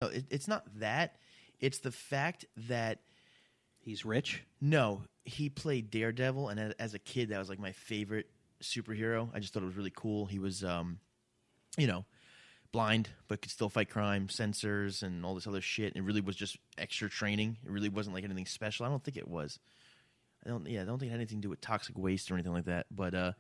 No, it's not that. It's the fact that He's rich? no, he played Daredevil, and as a kid, that was like my favorite superhero. I just thought it was really cool. He was, blind, but could still fight crime, sensors, and all this other shit. It really was just extra training. It really wasn't like anything special. I don't think it was. I don't think it had anything to do with toxic waste or anything like that. But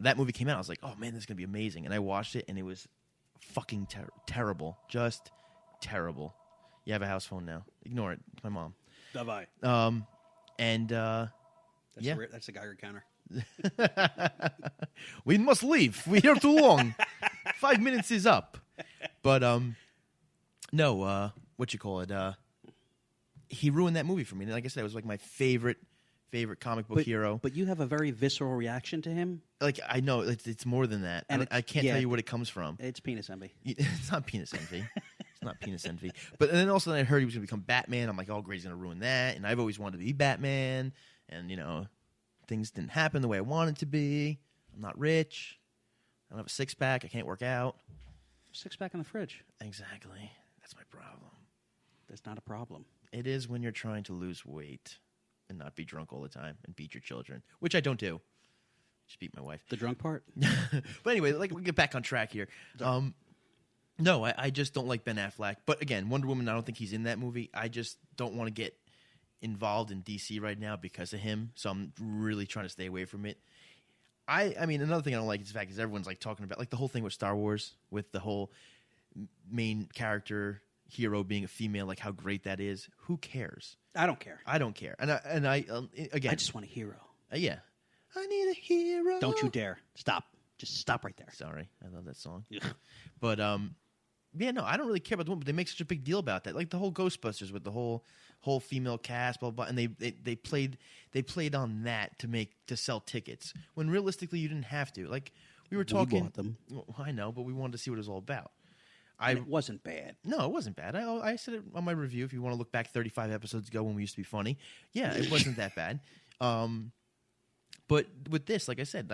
that movie came out. I was like, oh man, this is gonna be amazing. And I watched it, and it was fucking terrible, just terrible. You have a house phone now. Ignore it. It's my mom. Bye-bye. That's the Geiger counter. We must leave. We're here too long. 5 minutes is up. But no, what you call it? He ruined that movie for me. And like I said, it was like my favorite comic book hero. But you have a very visceral reaction to him. Like I know it's more than that, and I can't tell you what it comes from. It's penis envy. It's not penis envy. It's not penis envy. But then also I heard he was going to become Batman. I'm like, oh great, he's going to ruin that. And I've always wanted to be Batman, and things didn't happen the way I wanted to be. I'm not rich. I don't have a six-pack. I can't work out. Six-pack in the fridge. Exactly. That's my problem. That's not a problem. It is when you're trying to lose weight and not be drunk all the time and beat your children, which I don't do. Just beat my wife. The drunk part? But anyway, we'll get back on track here. No, I just don't like Ben Affleck. But again, Wonder Woman, I don't think he's in that movie. I just don't want to get involved in DC right now because of him, so I'm really trying to stay away from it. I mean, another thing I don't like is the fact is everyone's like talking about like the whole thing with Star Wars, with the whole main character hero being a female, like how great that is. Who cares? I don't care. I don't care. And I again, I just want a hero. Yeah, I need a hero. Don't you dare stop. Just stop right there. Sorry, I love that song. But yeah, no, I don't really care about the one. But they make such a big deal about that, like the whole Ghostbusters with the whole female cast, blah blah. And they played on that to sell tickets when realistically you didn't have to. Like we were talking. We bought them. Well, I know, but we wanted to see what it was all about. It wasn't bad. No, it wasn't bad. I said it on my review. If you want to look back 35 episodes ago when we used to be funny, yeah, it wasn't that bad. But with this, like I said,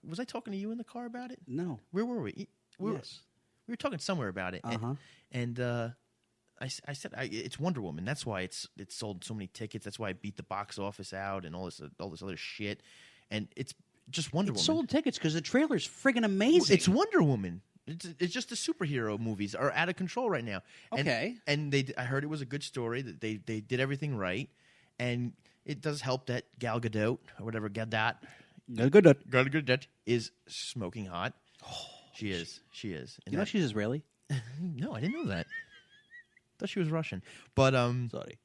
was I talking to you in the car about it? No. Where were we? Yes. We were talking somewhere about it. Uh-huh. And I said it's Wonder Woman. That's why it's sold so many tickets. That's why it beat the box office out and all this other shit. And it's just Wonder Woman. It sold tickets because the trailer's friggin' amazing. It's Wonder Woman. It's just the superhero movies are out of control right now. Okay. And I heard it was a good story, that they did everything right. And it does help that Gal Gadot, or whatever, Gadot is smoking hot. Oh, she is. And you know she's Israeli? No, I didn't know that. Thought she was Russian. But sorry.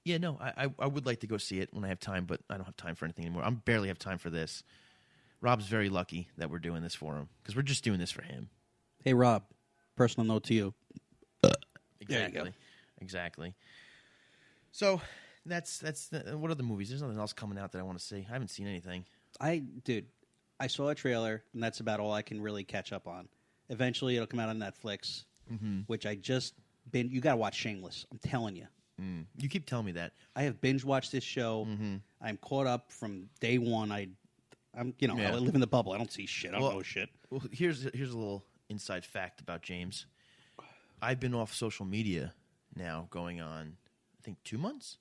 Yeah, no, I would like to go see it when I have time, but I don't have time for anything anymore. I barely have time for this. Rob's very lucky that we're doing this for him because we're just doing this for him. Hey, Rob, personal note to you. Exactly. So that's what other movies? There's nothing else coming out that I want to see. I haven't seen anything. I saw a trailer, and that's about all I can really catch up on. Eventually, it'll come out on Netflix, which I just been. You got to watch Shameless. I'm telling you. You keep telling me that. I have binge watched this show. I'm caught up from day one. I live in the bubble. I don't see shit. I don't know shit. Well, here's a little inside fact about James. I've been off social media now going on, I think 2 months?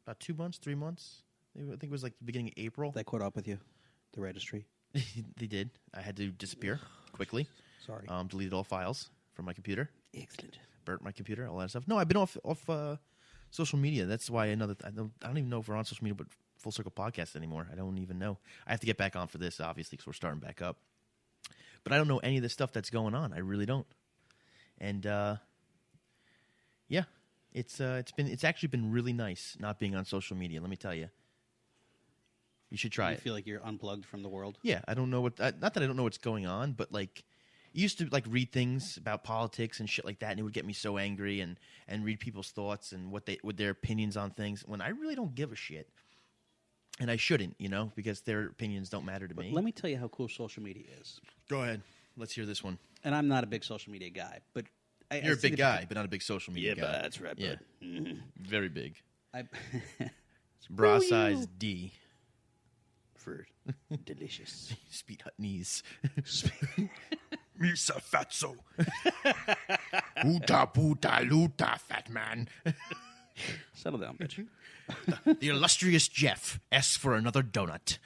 About 2 months, 3 months? I think it was like the beginning of April. They caught up with you, the registry? They did. I had to disappear quickly. Sorry. Deleted all files from my computer. Excellent. Burnt my computer, all that stuff. No, I've been off social media. That's why I don't even know if we're on social media, but Full Circle Podcast anymore. I don't even know. I have to get back on for this, obviously, because we're starting back up. But I don't know any of the stuff that's going on. I really don't. And yeah, it's actually been really nice not being on social media. Let me tell you. You should try it. You feel like you're unplugged from the world? Yeah, I don't know not that I don't know what's going on, but like I used to like read things about politics and shit like that, and it would get me so angry and read people's thoughts and what their opinions on things when I really don't give a shit. And I shouldn't, because their opinions don't matter to me. Let me tell you how cool social media is. Go ahead. Let's hear this one. And I'm not a big social media guy, but you're a big guy, but not a big social media guy. Yeah, that's right. Yeah, very big. Bra size D. For delicious. Speed hut knees. Misa fatso. Uta puta luta, fat man. Settle down, bitch. The illustrious Jeff asks for another donut.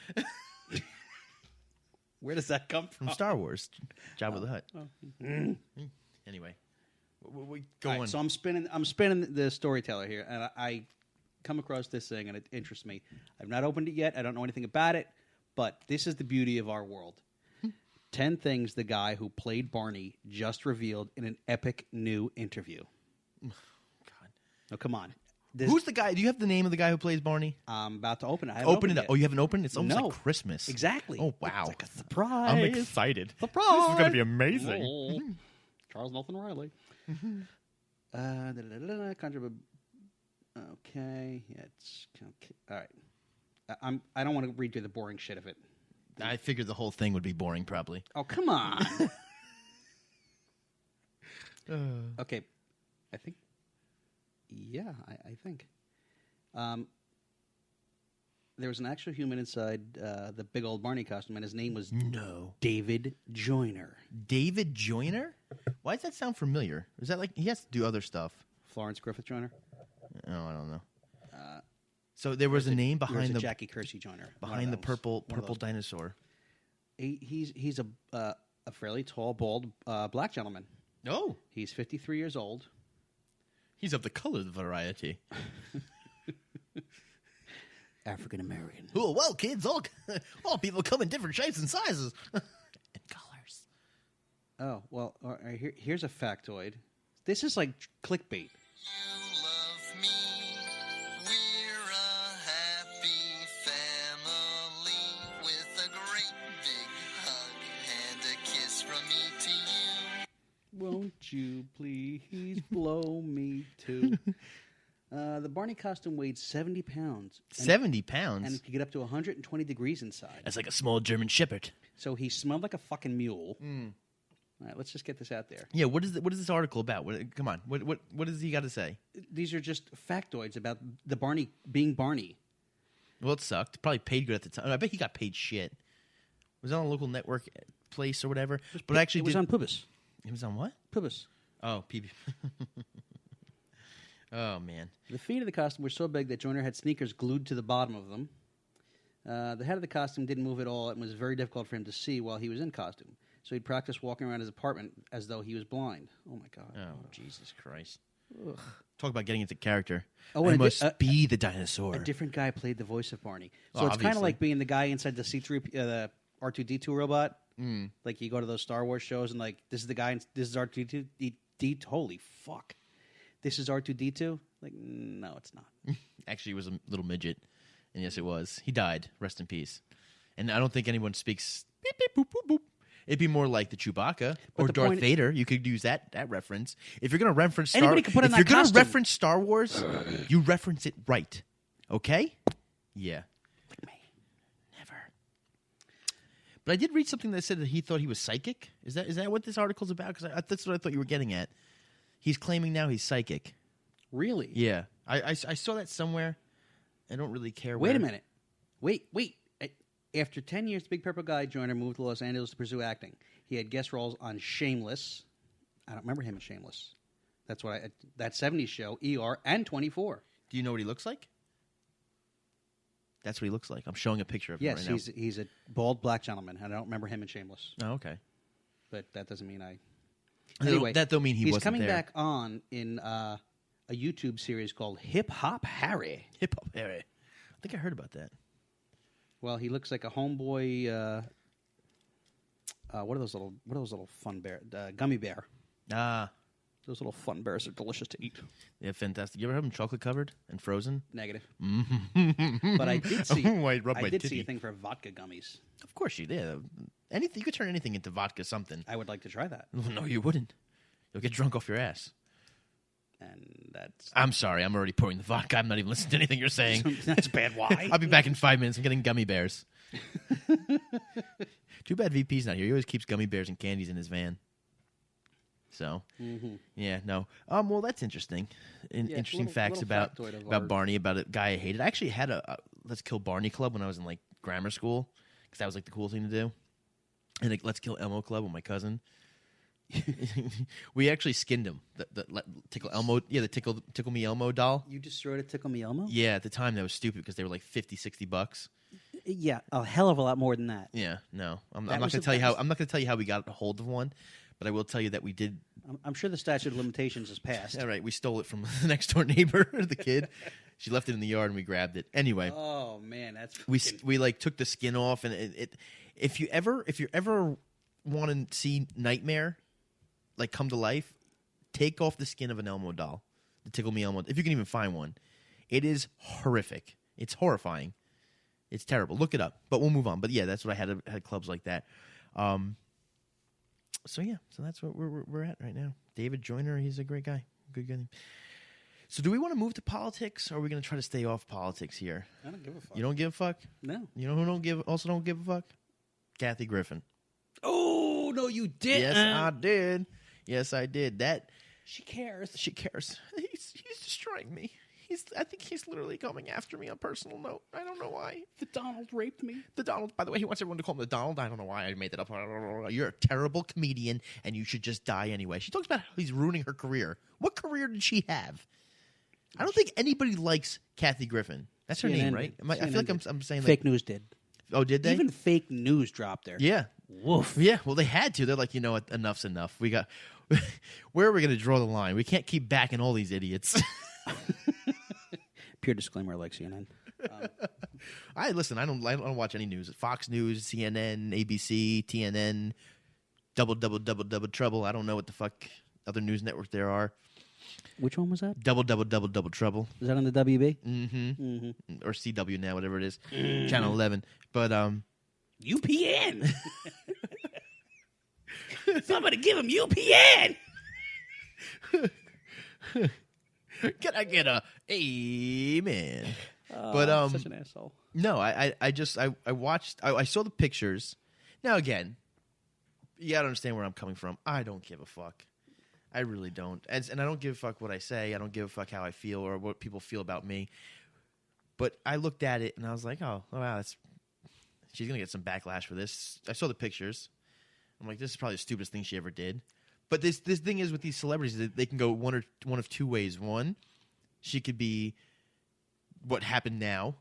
Where does that come From Star Wars. Jabba the Hutt. Anyway. Go All right, on. so I'm spinning the storyteller here, and I come across this thing, and it interests me. I've not opened it yet. I don't know anything about it, but this is the beauty of our world. 10 things the guy who played Barney just revealed in an epic new interview. God. Oh, come on. Who's the guy? Do you have the name of the guy who plays Barney? I'm about to open it. I haven't Open opened it up. yet. Oh, you haven't opened it? It's almost No. like Christmas. Exactly. Oh, wow. It's like a surprise. I'm excited. Surprise. This is going to be amazing. Oh. Charles Nelson Riley. Okay. Yeah, it's okay. All right. I don't want to read through the boring shit of it. I figured the whole thing would be boring, probably. Oh, come on. Okay. I think. Yeah, I think. There was an actual human inside the big old Barney costume, and his name was David Joyner. David Joyner? Why does that sound familiar? Is that like he has to do other stuff? Florence Griffith Joyner. Oh, I don't know. So there was a name behind the Jackie Kersey Joyner behind the purple dinosaur. He's a fairly tall, bald black gentleman. Oh, He's 53 years old. he's of the colored variety. African American. Oh, well, kids, all people come in different shapes and sizes and colors. Oh, well, all right, here's a factoid. This is like clickbait. You love me. We're a happy family with a great big hug and a kiss from me to you. Won't you please blow me too? The Barney costume weighed 70 pounds. 70 pounds? And it could get up to 120 degrees inside. That's like a small German Shepherd. So he smelled like a fucking mule. All right, let's just get this out there. Yeah, what is this article about? Come on, what does he got to say? These are just factoids about the Barney being Barney. Well, it sucked. Probably paid good at the time. I bet he got paid shit. Was it on a local network place or whatever? But actually, it was on Pubis. It was on what? Pubis. Oh, PB. Oh, man. The feet of the costume were so big that Joyner had sneakers glued to the bottom of them. The head of the costume didn't move at all and was very difficult for him to see while he was in costume. So he'd practice walking around his apartment as though he was blind. Oh, my God. Oh, Jesus Christ. Ugh. Talk about getting into character. Oh, I must be the dinosaur. A different guy played the voice of Barney. So Well, it's kind of obviously. like being the guy inside the the R2-D2 robot. Like you go to those Star Wars shows and like, this is the guy, this is R2-D2. Holy fuck. This is R2-D2? Like, no, it's not. Actually, he was a little midget. And yes, it was. He died. Rest in peace. And I don't think anyone speaks beep, beep, boop, boop, boop. It'd be more like the Chewbacca or the Darth point- Vader. You could use that reference. If you're going to reference Star Anybody could put if in you're that gonna costume. reference Star Wars, you reference it right. Okay? Yeah. Like me. Never. But I did read something that said that he thought he was psychic. Is that what this article's about? Because that's what I thought you were getting at. He's claiming now he's psychic. Really? Yeah. I saw that somewhere. I don't really care Wait where. a minute. Wait. After 10 years, the Big Purple Guy Joyner moved to Los Angeles to pursue acting. He had guest roles on Shameless. I don't remember him in Shameless. That's what that 70s show, ER, and 24. Do you know what he looks like? That's what he looks like. I'm showing a picture of him Yes, right now. he's a bald black gentleman. I don't remember him in Shameless. Oh, okay. But that doesn't mean I... No, Anyway, that don't mean he he's wasn't coming there. back on in a YouTube series called Hip Hop Harry. Hip Hop Harry. I think I heard about that. Well, he looks like a homeboy... what are those little fun bear? Gummy bear. Ah, Those little fun bears are delicious to eat. yeah, fantastic. You ever have them chocolate covered and frozen? Negative. Mm-hmm. But I did see. Oh, I rubbed my did see titty. a thing for vodka gummies. Of course you did. Anything you could turn anything into vodka something. I would like to try that. No, you wouldn't. You'll get drunk off your ass. And that's I'm sorry. I'm already pouring the vodka. I'm not even listening to anything you're saying. that's bad. Why? I'll be back in 5 minutes. I'm getting gummy bears. Too bad VP's not here. He always keeps gummy bears and candies in his van. So, yeah, no. Well, that's interesting. Yeah, Interesting little- facts little about factoid of our- Barney, about a guy I hated. I actually had a Let's Kill Barney club when I was in like grammar school because that was like the cool thing to do. And like Let's Kill Elmo club with my cousin. We actually skinned him. The Tickle Elmo, the Tickle Me Elmo doll. You destroyed a Tickle Me Elmo? Yeah, at the time that was stupid because they were like $50-$60. Yeah, a hell of a lot more than that. Yeah, no, I'm That not was going to a- tell you that how. was- I'm not going to tell you how we got a hold of one, but I will tell you that we did. I'm sure the statute of limitations has passed. All right, we stole it from the next door neighbor, the kid. She left it in the yard and we grabbed it. Anyway, Oh man, that's we like took the skin off, and it if you ever want to see Nightmare like come to life, take off the skin of an Elmo doll, the Tickle Me Elmo, if you can even find one. It is horrific. It's horrifying. It's terrible. Look it up. But we'll move on. But yeah, that's what I had clubs like that. So yeah, so that's what we're at right now. David Joyner, he's a great guy. Good guy. So do we want to move to politics, or are we going to try to stay off politics here? I don't give a fuck. You don't give a fuck? No. You know who don't give a fuck? Kathy Griffin. Oh no, you did. Yes, I did. Yes, I did. That She cares. she cares. He's destroying me. I think he's literally coming after me on a personal note. I don't know why. The Donald raped me. The Donald, by the way, he wants everyone to call him the Donald. I don't know why I made that up. You're a terrible comedian, and you should just die anyway. She talks about how he's ruining her career. What career did she have? I don't think anybody likes Kathy Griffin. That's her name, CNN right? did. I feel like I'm saying like, Fake news did. oh, did they? Even fake news dropped there. Yeah. Woof. Yeah, well, they had to. They're like, you know what? Enough's enough. We got. Where are we going to draw the line? We can't keep backing all these idiots. Pure disclaimer, like CNN. I listen. I don't watch any news. Fox News, CNN, ABC, TNN, double trouble. I don't know what the fuck other news networks there are. Which one was that? Double trouble. Was that on the WB? Or CW now, whatever it is. Channel 11. But UPN. Somebody give him UPN. can I get a amen? But such an asshole. no, I watched. I saw the pictures. Now again, you gotta understand where I'm coming from. I don't give a fuck. I really don't. And I don't give a fuck what I say. I don't give a fuck how I feel or what people feel about me. But I looked at it and I was like, oh wow, she's gonna get some backlash for this. I saw the pictures. I'm like, this is probably the stupidest thing she ever did. But this thing is with these celebrities, that they can go one of two ways. One, she could be what happened now,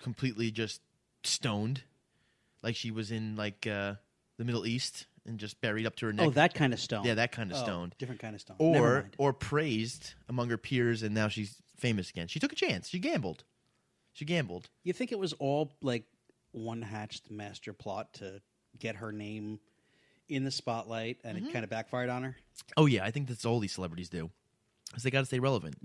completely just stoned, like she was in like the Middle East and just buried up to her neck. Oh, that kind of stone. Yeah, that kind of stoned. Different kind of stone. Never mind. Or praised among her peers, and now she's famous again. She took a chance. She gambled. You think it was all like one hatched master plot to get her name in the spotlight, and it kind of backfired on her? Oh yeah, I think that's all these celebrities do, because they got to stay relevant.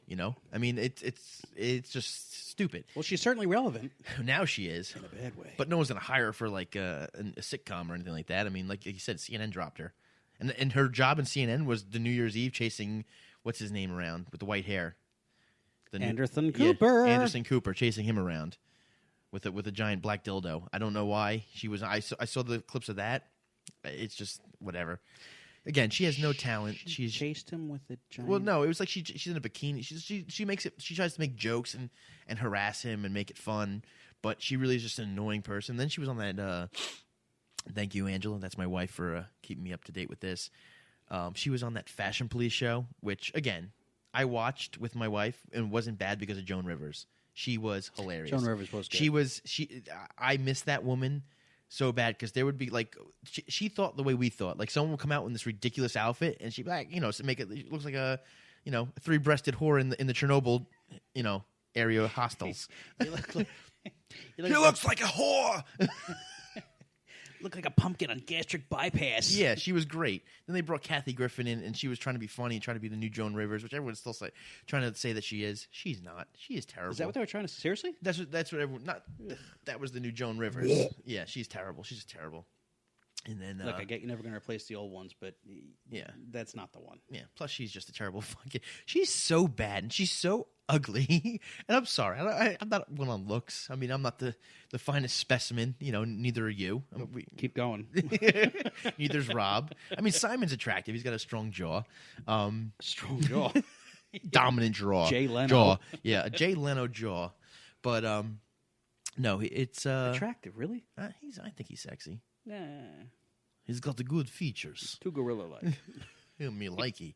You know, I mean, it's just stupid. Well, she's certainly relevant Now she is, in a bad way. but no one's gonna hire her for like a sitcom or anything like that. I mean, like you said, CNN dropped her, and her job in CNN was the New Year's Eve chasing what's his name around with the white hair. Anderson Cooper. Anderson Cooper, chasing him around with a giant black dildo. I don't know why she was. I saw the clips of that. It's just whatever. Again, she has no talent. She chased him with a giant. Well, no, it was like she's in a bikini. She makes it. She tries to make jokes and harass him and make it fun, but she really is just an annoying person. Then she was on that. Thank you, Angela. That's my wife for keeping me up to date with this. She was on that Fashion Police show, which again I watched with my wife and wasn't bad because of Joan Rivers. She was hilarious. Joan Rivers was good. I miss that woman so bad, because there would be like she thought the way we thought. Like someone would come out in this ridiculous outfit, and she'd be like, make it looks like a, three-breasted whore in the Chernobyl, area hostels. You look like, He looks like a whore. look like a pumpkin on gastric bypass. Yeah, she was great. Then they brought Kathy Griffin in, and she was trying to be funny, trying to be the new Joan Rivers, which everyone's still trying to say that she is. She's not. She is terrible. Is that what they were trying to? Seriously? That's what everyone. Not that was the new Joan Rivers. Yeah, she's terrible. She's just terrible. And then Look, I get you're never going to replace the old ones, but yeah, that's not the one. yeah. Plus, she's just a terrible fucking. She's so bad and she's so ugly. And I'm sorry, I'm not one on looks. I mean, I'm not the finest specimen. Neither are you. Keep going. Neither's Rob. I mean, Simon's attractive. He's got a strong jaw. Strong jaw. Dominant jaw. Jay Leno. Jaw. Yeah, a Jay Leno jaw. But no, it's Attractive, really? I think he's sexy. Nah. He's got the good features. Too gorilla-like. Me likey.